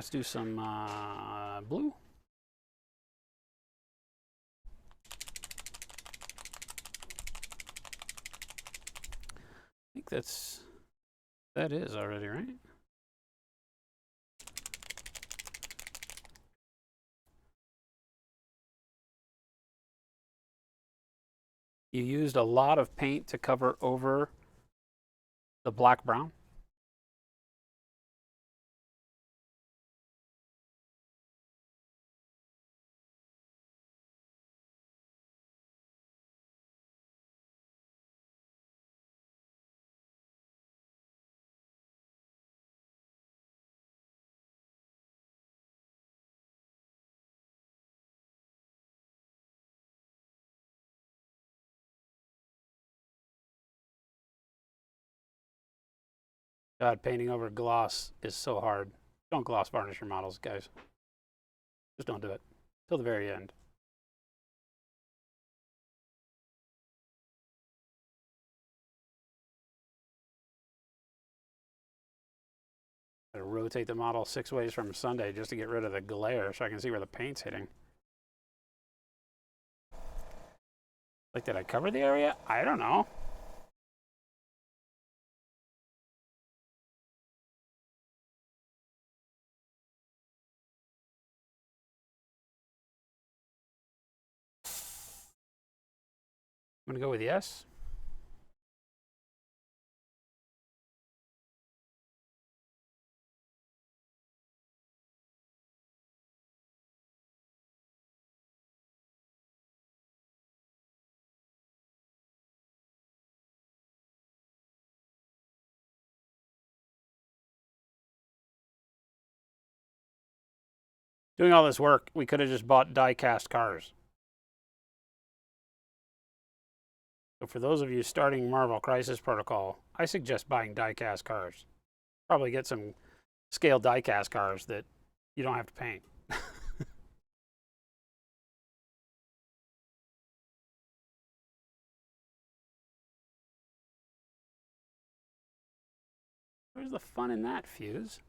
let's do some blue. I think that is already, right? You used a lot of paint to cover over the black brown. God, painting over gloss is so hard. Don't gloss varnish your models, guys. Just don't do it till the very end. Gotta rotate the model 6 ways from Sunday just to get rid of the glare so I can see where the paint's hitting. Like, did I cover the area? I don't know. I'm gonna go with yes. Doing all this work, we could have just bought die-cast cars. So for those of you starting Marvel Crisis Protocol, I suggest buying die-cast cars. Probably get some scale die-cast cars that you don't have to paint. Where's the fun in that, Fuse?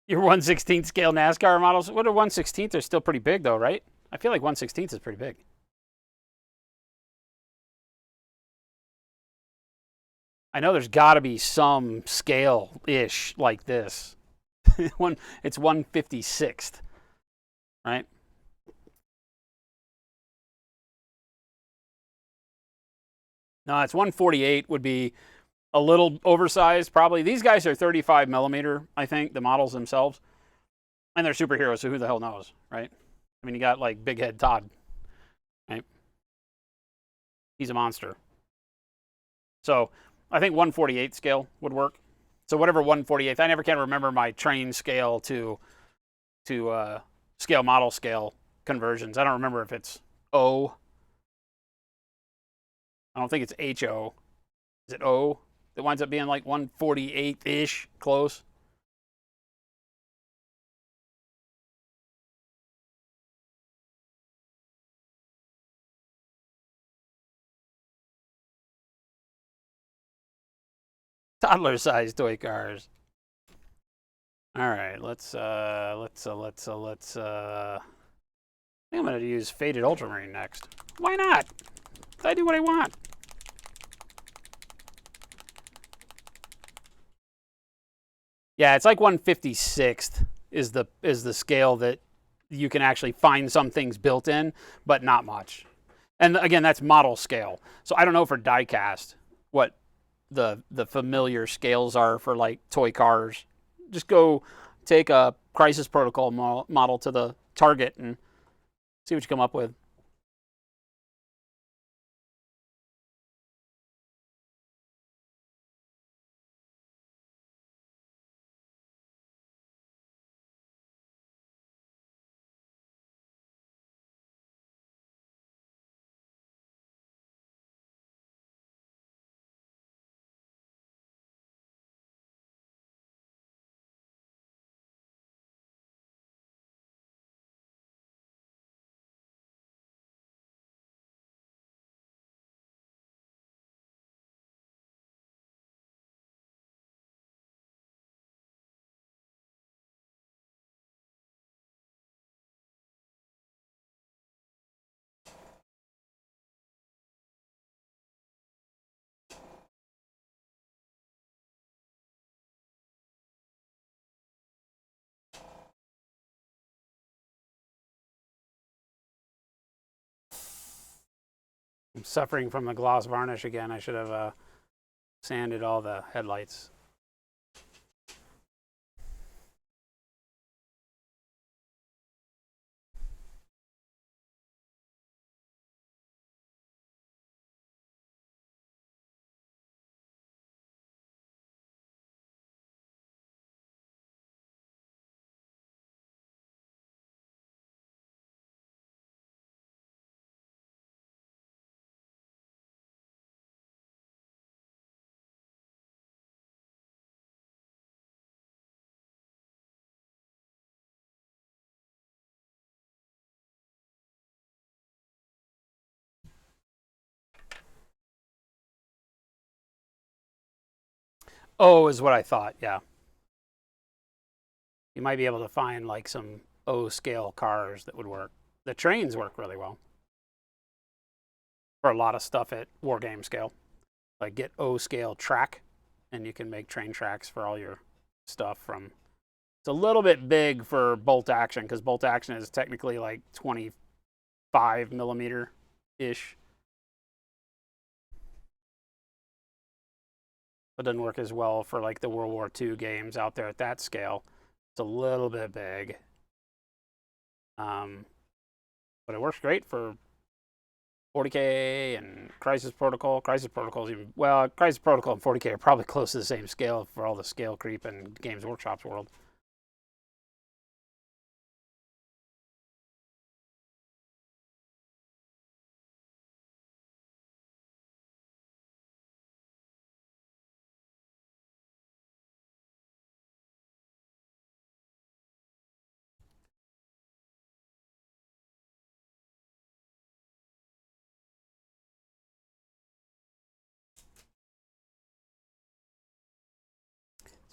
Your 1/16 scale NASCAR models, what are 1/16? They're still pretty big though, right? I feel like 1/16 is pretty big. I know there's got to be some scale-ish like this. It's 1/56th, right? No, it's 148 would be a little oversized, probably. These guys are 35 millimeter, I think, the models themselves. And they're superheroes, so who the hell knows, right? I mean, you got like Big Head Todd, right? He's a monster. So I think 148 scale would work. So whatever 148th, I never can remember my train scale to scale model scale conversions. I don't remember if it's O. I don't think it's HO. Is it O? That winds up being like 148-ish, close. Toddler-sized toy cars. All right, let's. I think I'm gonna use Faded Ultramarine next. Why not? I do what I want. Yeah, it's like 1/56th is the scale that you can actually find some things built in, but not much. And again, that's model scale. So I don't know for diecast what the familiar scales are for like toy cars. Just go take a Crisis Protocol model to the Target and see what you come up with. I'm suffering from the gloss varnish again. I should have sanded all the headlights. O is what I thought, yeah. You might be able to find like some O scale cars that would work. The trains work really well for a lot of stuff at wargame scale. Like get O scale track, and you can make train tracks for all your stuff from. It's a little bit big for bolt action because bolt action is technically like 25 millimeter ish. It doesn't work as well for like the World War II games out there at that scale. It's a little bit big. But it works great for 40K and Crisis Protocol. Crisis Protocol is even, well, Crisis Protocol and 40K are probably close to the same scale for all the scale creep in Games Workshop's world.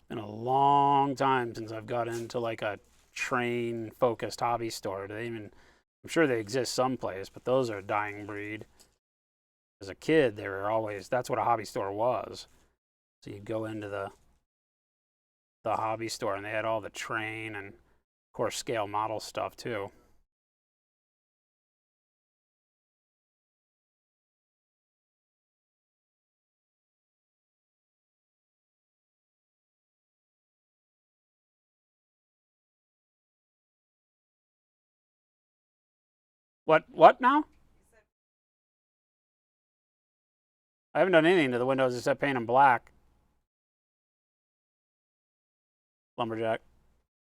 Been a long time since I've got into like a train focused hobby store. I'm sure they exist someplace, but those are a dying breed. As a kid, they were always, that's what a hobby store was. So you'd go into the hobby store and they had all the train and of course scale model stuff too. What now? I haven't done anything to the windows except paint them black. Lumberjack.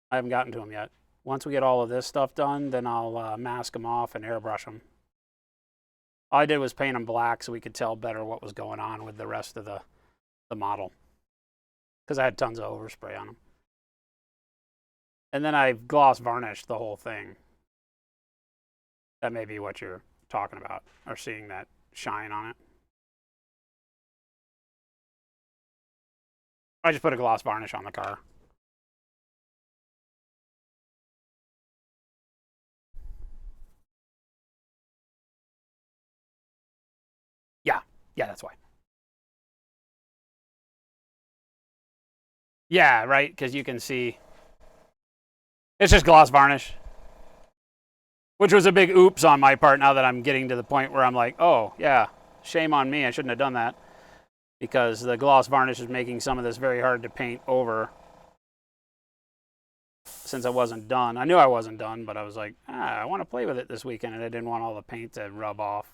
I haven't gotten to them yet. Once we get all of this stuff done, then I'll mask them off and airbrush them. All I did was paint them black so we could tell better what was going on with the rest of the model. Because I had tons of overspray on them. And then I gloss varnished the whole thing. That may be what you're talking about, or seeing that shine on it. I just put a gloss varnish on the car. Yeah, that's why. Yeah, right, because you can see. It's just gloss varnish. Which was a big oops on my part now that I'm getting to the point where I'm like, oh, yeah, shame on me. I shouldn't have done that. Because the gloss varnish is making some of this very hard to paint over. Since I wasn't done. I knew I wasn't done, but I was like, I want to play with it this weekend, and I didn't want all the paint to rub off.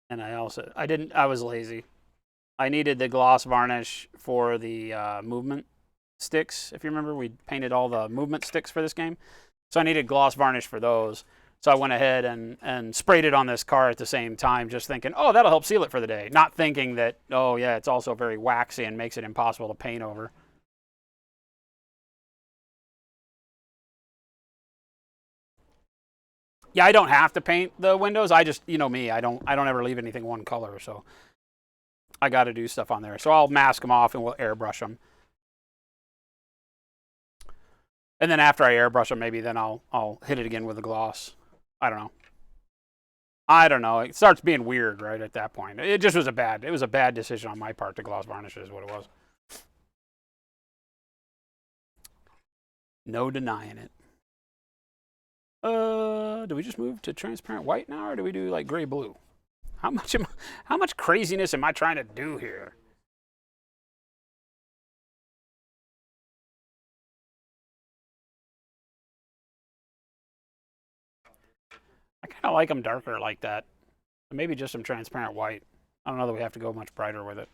And I was lazy. I needed the gloss varnish for the movement sticks. If you remember, we painted all the movement sticks for this game. So I needed gloss varnish for those. So I went ahead and sprayed it on this car at the same time, just thinking, oh, that'll help seal it for the day. Not thinking that, oh, yeah, it's also very waxy and makes it impossible to paint over. Yeah, I don't have to paint the windows. I just, you know me, I don't ever leave anything one color, so I got to do stuff on there. So I'll mask them off and we'll airbrush them. And then after I airbrush them, maybe then I'll hit it again with a gloss. I don't know. It starts being weird right at that point. It just was a bad decision on my part to gloss varnish is what it was. No denying it. Do we just move to transparent white now, or do we do like gray blue? How much craziness am I trying to do here? I kind of like them darker like that. Maybe just some transparent white. I don't know that we have to go much brighter with it.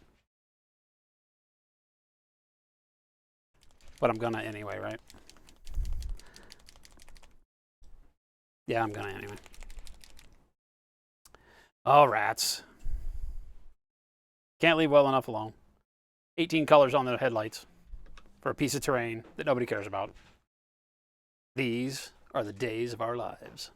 But I'm gonna anyway, right? Yeah, I'm gonna anyway. Oh, rats. Can't leave well enough alone. 18 colors on the headlights for a piece of terrain that nobody cares about. These are the days of our lives.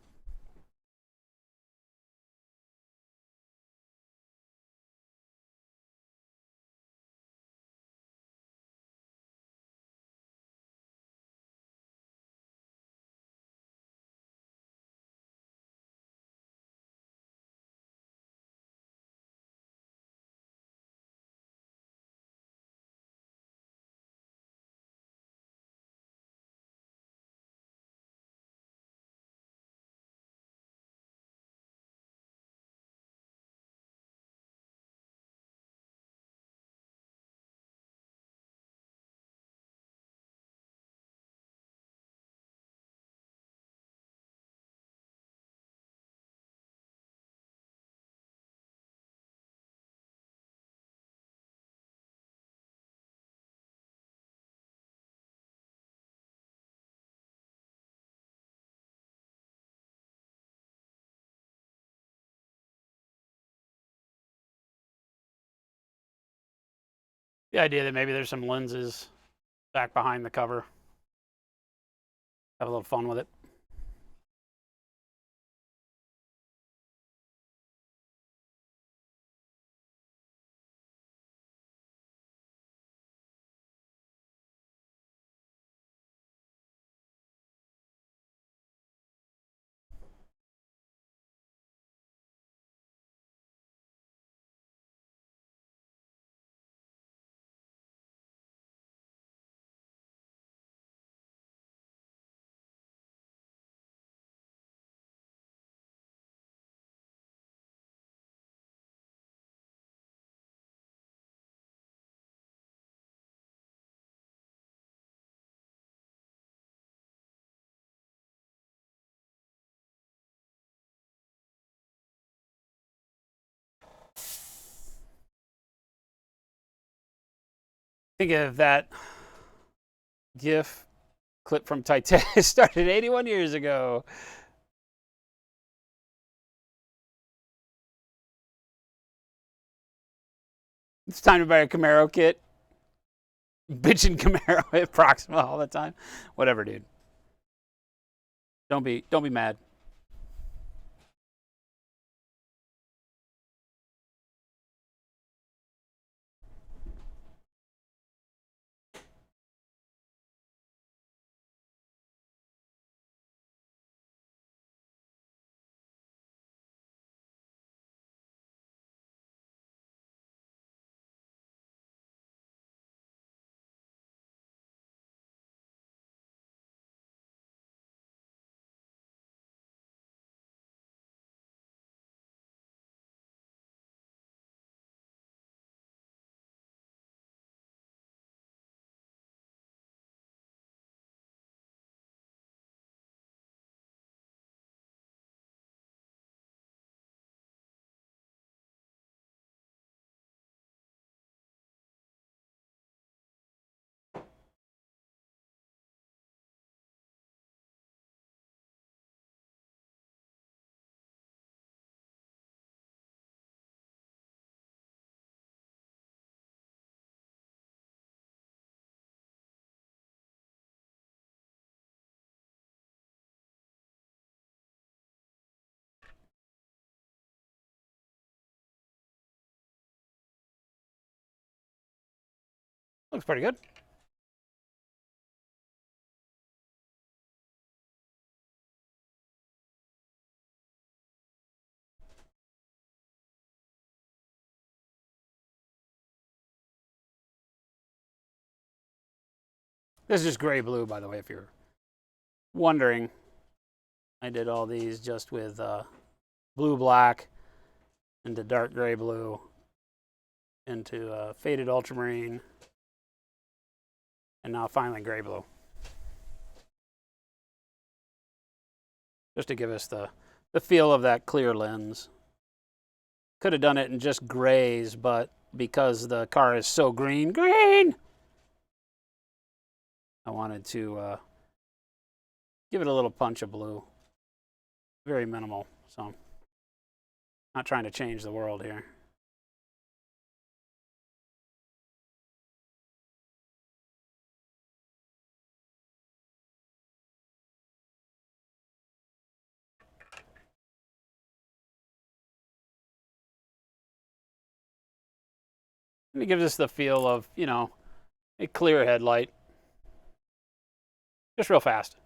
The idea that maybe there's some lenses back behind the cover. Have a little fun with it. Think of that GIF clip from Titanic. Started 81 years ago. It's time to buy a Camaro kit. Bitching Camaro at Proxima all the time. Whatever, dude. Don't be mad. Looks pretty good. This is just gray blue, by the way, if you're wondering. I did all these just with blue black into dark gray blue into faded ultramarine, and now finally gray blue. Just to give us the feel of that clear lens. Could have done it in just grays, but because the car is so green, I wanted to give it a little punch of blue. Very minimal, so not trying to change the world here. And it gives us the feel of, you know, a clear headlight. Just real fast.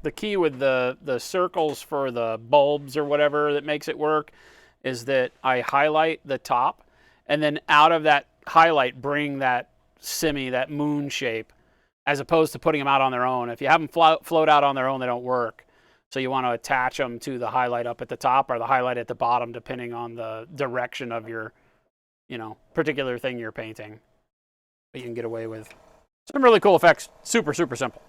The key with the circles for the bulbs or whatever that makes it work is that I highlight the top, and then out of that highlight bring that semi, that moon shape, as opposed to putting them out on their own. If you have them float out on their own, they don't work. So you want to attach them to the highlight up at the top or the highlight at the bottom, depending on the direction of your, you know, particular thing you're painting. But you can get away with some really cool effects. Super, super simple.